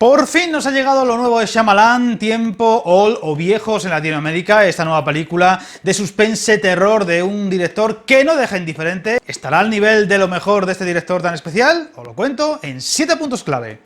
Por fin nos ha llegado lo nuevo de Shyamalan, Tiempo, All o Viejos en Latinoamérica, esta nueva película de suspense terror de un director que no deja indiferente. ¿Estará al nivel de lo mejor de este director tan especial? Os lo cuento en 7 puntos clave.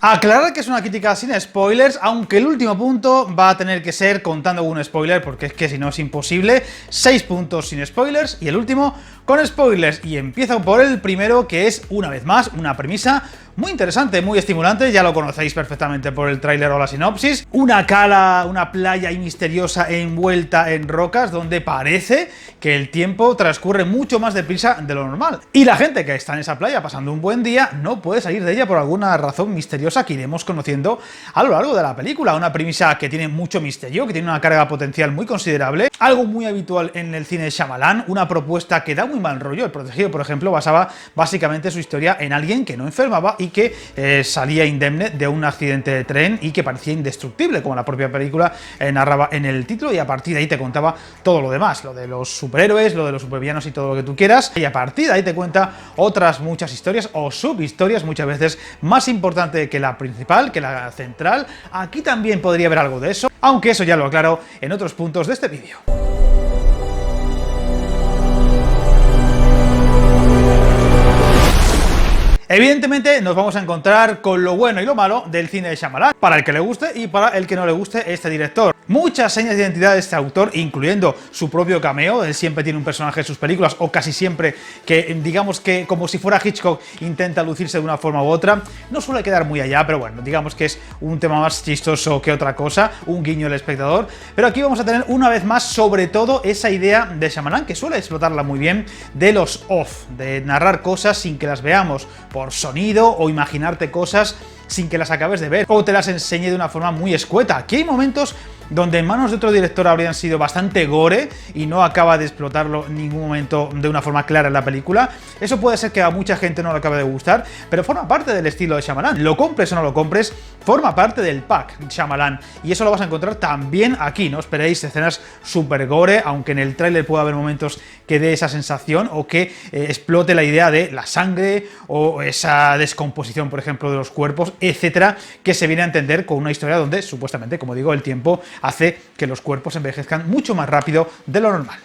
Aclarar que es una crítica sin spoilers, aunque el último punto va a tener que ser contando un spoiler, porque es que si no es imposible. 6 puntos sin spoilers y el último con spoilers. Y empiezo por el primero, que es, una vez más, una premisa muy interesante, muy estimulante, ya lo conocéis perfectamente por el tráiler o la sinopsis. Una cala, una playa ahí misteriosa envuelta en rocas, donde parece que el tiempo transcurre mucho más deprisa de lo normal. Y la gente que está en esa playa pasando un buen día no puede salir de ella por alguna razón misteriosa que iremos conociendo a lo largo de la película. Una premisa que tiene mucho misterio, que tiene una carga potencial muy considerable, algo muy habitual en el cine de Shyamalan, una propuesta que da muy mal rollo. El Protegido, por ejemplo, basaba básicamente su historia en alguien que no enfermaba y que salía indemne de un accidente de tren y que parecía indestructible, como la propia película narraba en el título, y a partir de ahí te contaba todo lo demás, lo de los superhéroes, lo de los supervillanos y todo lo que tú quieras, y a partir de ahí te cuenta otras muchas historias o subhistorias, muchas veces más importante que la principal, que la central. Aquí también podría haber algo de eso, aunque eso ya lo aclaro en otros puntos de este vídeo. Evidentemente nos vamos a encontrar con lo bueno y lo malo del cine de Shyamalan, para el que le guste y para el que no le guste este director. Muchas señas de identidad de este autor, incluyendo su propio cameo. Él siempre tiene un personaje en sus películas, o casi siempre, que digamos que como si fuera Hitchcock intenta lucirse de una forma u otra. No suele quedar muy allá, pero bueno, digamos que es un tema más chistoso que otra cosa, un guiño al espectador. Pero aquí vamos a tener una vez más, sobre todo, esa idea de Shyamalan, que suele explotarla muy bien, de los off, de narrar cosas sin que las veamos por sonido, o imaginarte cosas sin que las acabes de ver, o te las enseñe de una forma muy escueta. Aquí hay momentos donde en manos de otro director habrían sido bastante gore y no acaba de explotarlo en ningún momento de una forma clara en la película. Eso puede ser que a mucha gente no le acabe de gustar, pero forma parte del estilo de Shyamalan. Lo compres o no lo compres, forma parte del pack Shyamalan, y eso lo vas a encontrar también aquí. No esperéis escenas super gore, aunque en el tráiler pueda haber momentos que dé esa sensación, o que explote la idea de la sangre o esa descomposición, por ejemplo, de los cuerpos, etcétera, que se viene a entender con una historia donde, supuestamente, como digo, el tiempo hace que los cuerpos envejezcan mucho más rápido de lo normal.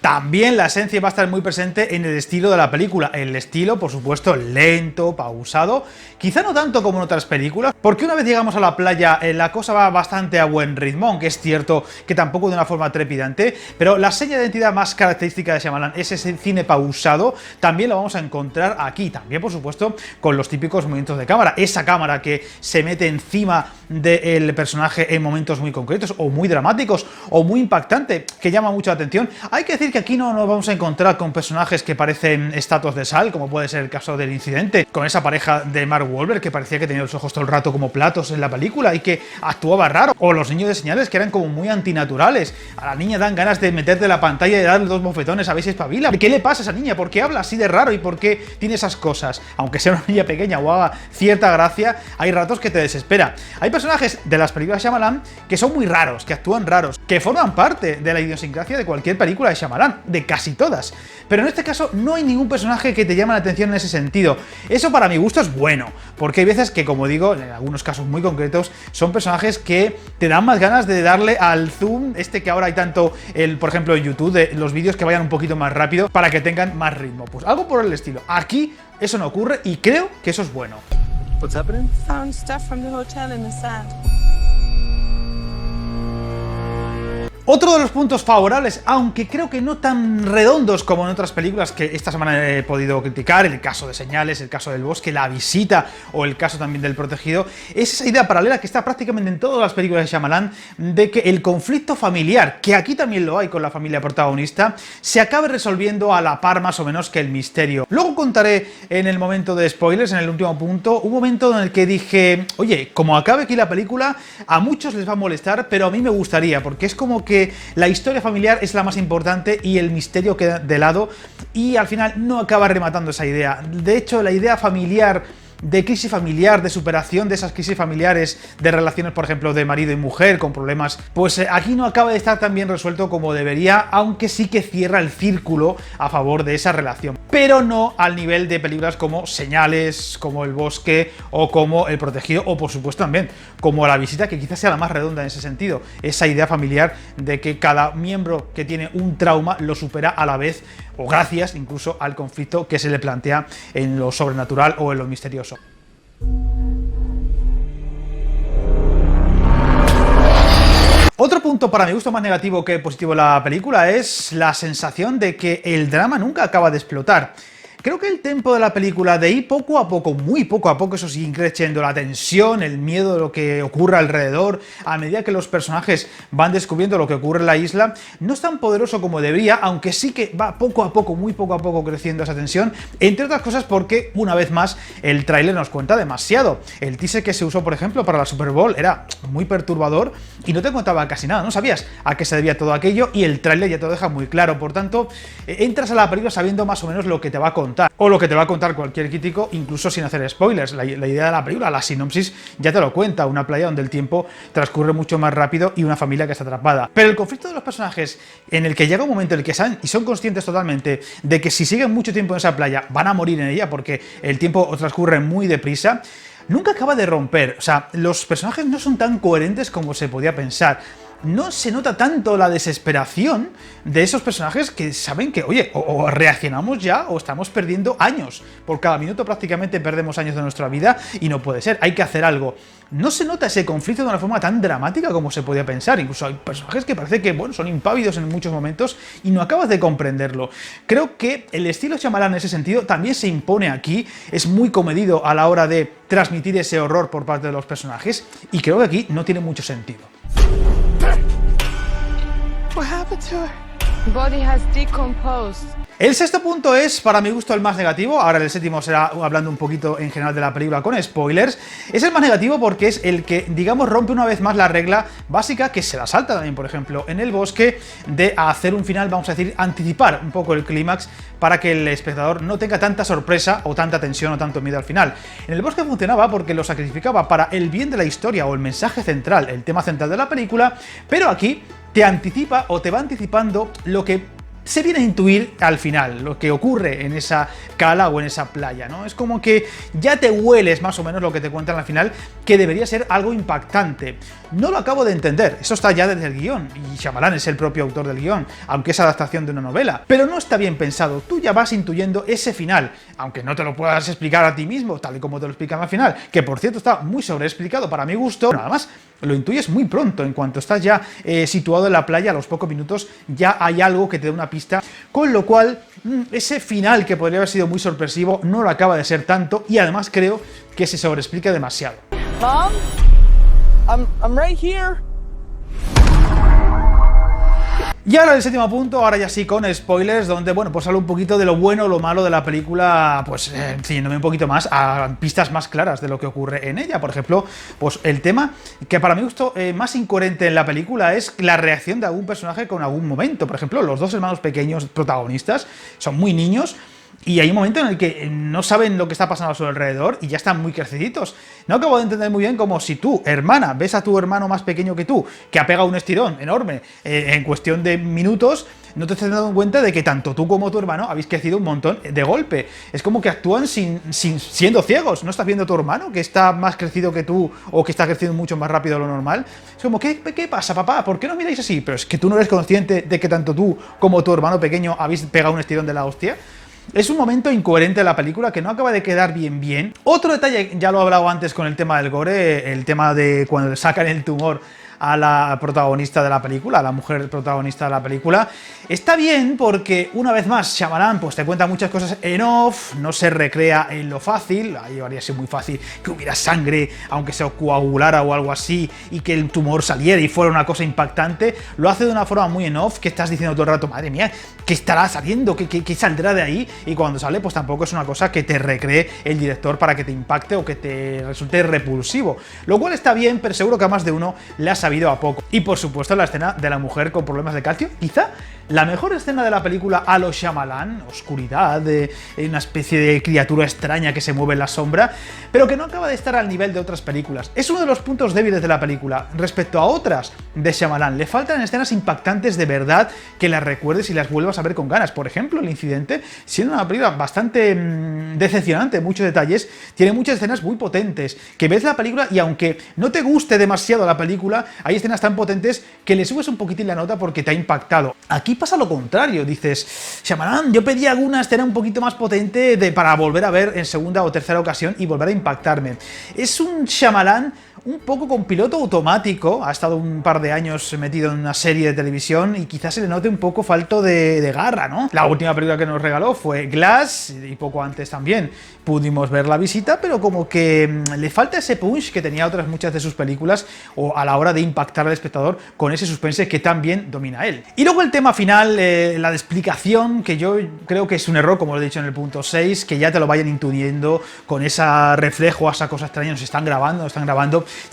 También la esencia va a estar muy presente en el estilo de la película. El estilo, por supuesto, lento, pausado, quizá no tanto como en otras películas, porque una vez llegamos a la playa la cosa va bastante a buen ritmo, aunque es cierto que tampoco de una forma trepidante, pero la seña de identidad más característica de Shyamalan es ese cine pausado. También lo vamos a encontrar aquí, también por supuesto con los típicos movimientos de cámara, esa cámara que se mete encima del personaje en momentos muy concretos, o muy dramáticos, o muy impactante, que llama mucho la atención. Hay que decir que aquí no nos vamos a encontrar con personajes que parecen estatuas de sal, como puede ser el caso del Incidente, con esa pareja de Mark Wahlberg que parecía que tenía los ojos todo el rato como platos en la película y que actuaba raro, o los niños de señales, que eran como muy antinaturales. A la niña dan ganas de meterte la pantalla y darle 2 bofetones a ver si espabila. ¿Qué le pasa a esa niña? ¿Por qué habla así de raro y por qué tiene esas cosas? Aunque sea una niña pequeña o haga cierta gracia, hay ratos que te desespera. Hay personajes de las películas de Shyamalan que son muy raros, que actúan raros, que forman parte de la idiosincrasia de cualquier película de Shyamalan, de casi todas. Pero en este caso no hay ningún personaje que te llame la atención en ese sentido. Eso para mi gusto es bueno, porque hay veces que, como digo, en algunos casos muy concretos, son personajes que te dan más ganas de darle al zoom, que ahora hay tanto, por ejemplo, en YouTube, de los vídeos que vayan un poquito más rápido para que tengan más ritmo. Pues algo por el estilo. Aquí eso no ocurre y creo que eso es bueno. What's happening? Found stuff from the hotel in the sand. Otro de los puntos favorables, aunque creo que no tan redondos como en otras películas que esta semana he podido criticar, el caso de Señales, el caso del Bosque, La Visita o el caso también del Protegido, es esa idea paralela que está prácticamente en todas las películas de Shyamalan, de que el conflicto familiar, que aquí también lo hay con la familia protagonista, se acabe resolviendo a la par más o menos que el misterio. Luego contaré en el momento de spoilers, en el último punto, un momento en el que dije, oye, como acabe aquí la película, a muchos les va a molestar, pero a mí me gustaría, porque es como que la historia familiar es la más importante y el misterio queda de lado, y al final no acaba rematando esa idea. De hecho, la idea familiar de crisis familiar, de superación de esas crisis familiares, de relaciones, por ejemplo, de marido y mujer con problemas, pues aquí no acaba de estar tan bien resuelto como debería, aunque sí que cierra el círculo a favor de esa relación, pero no al nivel de películas como Señales, como El Bosque o como El Protegido, o por supuesto también como La Visita, que quizás sea la más redonda en ese sentido, esa idea familiar de que cada miembro que tiene un trauma lo supera a la vez, o gracias incluso al conflicto que se le plantea en lo sobrenatural o en lo misterioso. Otro punto para mi gusto más negativo que positivo de la película es la sensación de que el drama nunca acaba de explotar. Creo que el tempo de la película, de ir poco a poco, muy poco a poco, eso sí, creciendo la tensión, el miedo de lo que ocurre alrededor, a medida que los personajes van descubriendo lo que ocurre en la isla, no es tan poderoso como debería, aunque sí que va poco a poco, muy poco a poco creciendo esa tensión, entre otras cosas porque, una vez más, el tráiler nos cuenta demasiado. El teaser que se usó, por ejemplo, para la Super Bowl era muy perturbador y no te contaba casi nada, no sabías a qué se debía todo aquello, y el tráiler ya te lo deja muy claro. Por tanto, entras a la película sabiendo más o menos lo que te va a contar, o lo que te va a contar cualquier crítico, incluso sin hacer spoilers. La idea de la película, la sinopsis, ya te lo cuenta: una playa donde el tiempo transcurre mucho más rápido y una familia que está atrapada. Pero el conflicto de los personajes, en el que llega un momento en el que saben y son conscientes totalmente de que si siguen mucho tiempo en esa playa van a morir en ella porque el tiempo transcurre muy deprisa, nunca acaba de romper. O sea, los personajes no son tan coherentes como se podía pensar. No se nota tanto la desesperación de esos personajes que saben que, oye, o reaccionamos ya o estamos perdiendo años. Por cada minuto prácticamente perdemos años de nuestra vida y no puede ser, hay que hacer algo. No se nota ese conflicto de una forma tan dramática como se podía pensar. Incluso hay personajes que parece que, bueno, son impávidos en muchos momentos y no acabas de comprenderlo. Creo que el estilo Shyamalan en ese sentido también se impone aquí, es muy comedido a la hora de transmitir ese horror por parte de los personajes, y creo que aquí no tiene mucho sentido. What happened to her? Body has decomposed. El sexto punto es, para mi gusto, el más negativo. Ahora el séptimo será hablando un poquito en general de la película con spoilers. Es el más negativo porque es el que, digamos, rompe una vez más la regla básica, que se la salta también, por ejemplo, en El Bosque, de hacer un final, vamos a decir, anticipar un poco el clímax para que el espectador no tenga tanta sorpresa o tanta tensión o tanto miedo al final. En El Bosque funcionaba porque lo sacrificaba para el bien de la historia o el mensaje central, el tema central de la película, pero aquí te anticipa o te va anticipando lo que se viene a intuir al final, lo que ocurre en esa cala o en esa playa, ¿no? Es como que ya te hueles más o menos lo que te cuentan al final, que debería ser algo impactante. No lo acabo de entender, eso está ya desde el guión, y Shyamalan es el propio autor del guión, aunque es adaptación de una novela, pero no está bien pensado. Tú ya vas intuyendo ese final, aunque no te lo puedas explicar a ti mismo, tal y como te lo explican al final, que por cierto está muy sobreexplicado para mi gusto. Nada más lo intuyes muy pronto, en cuanto estás ya situado en la playa, a los pocos minutos ya hay algo que te da una pista, con lo cual ese final, que podría haber sido muy sorpresivo, no lo acaba de ser tanto, y además creo que se sobreexplica demasiado. Mom? I'm right here. Y ahora el séptimo punto, ahora ya sí con spoilers, donde, bueno, pues hablo un poquito de lo bueno o lo malo de la película, pues enseñándome un poquito más a pistas más claras de lo que ocurre en ella. Por ejemplo, pues el tema que para mi gusto más incoherente en la película es la reacción de algún personaje con algún momento. Por ejemplo, los dos hermanos pequeños protagonistas son muy niños, y hay un momento en el que no saben lo que está pasando a su alrededor y ya están muy creciditos. No acabo de entender muy bien cómo, si tú, hermana, ves a tu hermano más pequeño que tú, que ha pegado un estirón enorme en cuestión de minutos, no te estás dando cuenta de que tanto tú como tu hermano habéis crecido un montón de golpe. Es como que actúan siendo ciegos. No estás viendo a tu hermano, que está más crecido que tú o que está creciendo mucho más rápido de lo normal. Es como, ¿qué pasa, papá? ¿Por qué no miráis así? Pero es que tú no eres consciente de que tanto tú como tu hermano pequeño habéis pegado un estirón de la hostia. Es un momento incoherente de la película que no acaba de quedar bien. Otro detalle, ya lo he hablado antes con el tema del gore, el tema de cuando le sacan el tumor a la protagonista de la película, a la mujer protagonista de la película. Está bien porque, una vez más, Shyamalan pues te cuenta muchas cosas en off, no se recrea en lo fácil. Ahí habría sido muy fácil que hubiera sangre, aunque se coagulara o algo así, y que el tumor saliera y fuera una cosa impactante. Lo hace de una forma muy en off, que estás diciendo todo el rato, madre mía, ¿qué estará saliendo? ¿Qué saldrá de ahí? Y cuando sale, pues tampoco es una cosa que te recree el director para que te impacte o que te resulte repulsivo. Lo cual está bien, pero seguro que a más de uno le ha sabido sabido a poco. Y por supuesto la escena de la mujer con problemas de calcio, quizá la mejor escena de la película a lo Shyamalan, oscuridad, una especie de criatura extraña que se mueve en la sombra, pero que no acaba de estar al nivel de otras películas. Es uno de los puntos débiles de la película respecto a otras de Shyamalan. Le faltan escenas impactantes de verdad que las recuerdes y las vuelvas a ver con ganas. Por ejemplo, El Incidente, siendo una película bastante decepcionante en muchos detalles, tiene muchas escenas muy potentes, que ves la película y aunque no te guste demasiado la película, hay escenas tan potentes que le subes un poquitín la nota porque te ha impactado. Aquí pasa lo contrario, dices, Shyamalan, yo pedí alguna escena un poquito más potente para volver a ver en segunda o tercera ocasión y volver a impactarme. Es un Shyamalan un poco con piloto automático, ha estado un par de años metido en una serie de televisión y quizás se le note un poco falto de garra, ¿no? La última película que nos regaló fue Glass y poco antes también pudimos ver La Visita, pero como que le falta ese punch que tenía otras muchas de sus películas o a la hora de impactar al espectador con ese suspense que tan bien domina él. Y luego el tema final, la de explicación, que yo creo que es un error, como lo he dicho en el punto 6, que ya te lo vayan intuyendo con ese reflejo, esa cosa extraña, nos están grabando,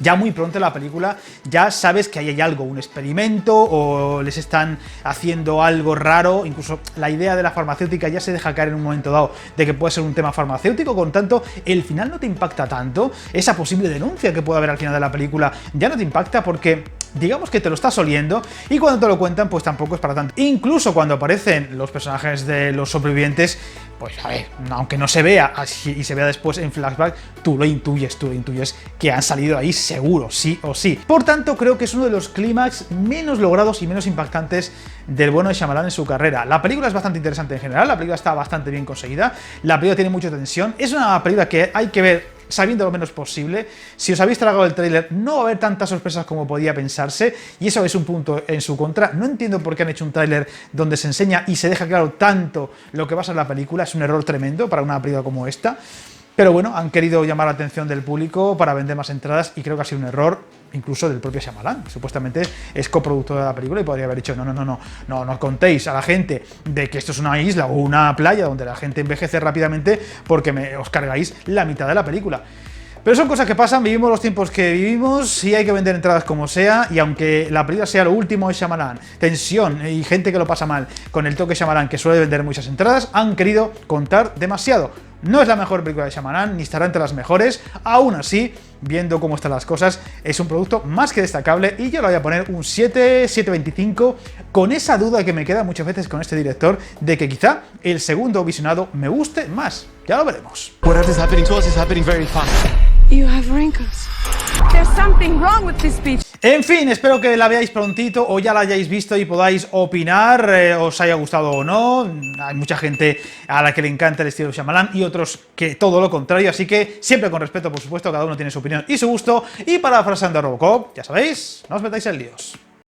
ya muy pronto en la película ya sabes que ahí hay algo, un experimento o les están haciendo algo raro, incluso la idea de la farmacéutica ya se deja caer en un momento dado de que puede ser un tema farmacéutico, con tanto el final no te impacta tanto, esa posible denuncia que puede haber al final de la película ya no te impacta porque digamos que te lo estás oliendo y cuando te lo cuentan pues tampoco es para tanto. Incluso cuando aparecen los personajes de los sobrevivientes, pues a ver, aunque no se vea y se vea después en flashback, tú lo intuyes que han salido ahí seguro, sí o sí. Por tanto, creo que es uno de los clímax menos logrados y menos impactantes del bueno de Shyamalan en su carrera. La película es bastante interesante en general, la película está bastante bien conseguida, la película tiene mucha tensión, es una película que hay que ver sabiendo lo menos posible. Si os habéis tragado el tráiler, no va a haber tantas sorpresas como podía pensarse, y eso es un punto en su contra. No entiendo por qué han hecho un tráiler donde se enseña y se deja claro tanto lo que va a ser la película, es un error tremendo para una película como esta. Pero bueno, han querido llamar la atención del público para vender más entradas y creo que ha sido un error incluso del propio Shyamalan, que supuestamente es coproductor de la película y podría haber dicho no contéis a la gente de que esto es una isla o una playa donde la gente envejece rápidamente porque os cargáis la mitad de la película. Pero son cosas que pasan, vivimos los tiempos que vivimos y hay que vender entradas como sea, y aunque la película sea lo último de Shyamalan, tensión y gente que lo pasa mal con el toque Shyamalan que suele vender muchas entradas, han querido contar demasiado. No es la mejor película de Shyamalan, ni estará entre las mejores, aún así, viendo cómo están las cosas, es un producto más que destacable y yo le voy a poner un 7, 7.25, con esa duda que me queda muchas veces con este director de que quizá el segundo visionado me guste más. Ya lo veremos. Whatever's happening to us is happening very fast. You have wrinkles. There's something wrong with this speech. En fin, espero que la veáis prontito o ya la hayáis visto y podáis opinar, os haya gustado o no. Hay mucha gente a la que le encanta el estilo de Shyamalan y otros que todo lo contrario, así que siempre con respeto, por supuesto, cada uno tiene su opinión y su gusto. Y parafraseando a Robocop, ya sabéis, no os metáis en líos.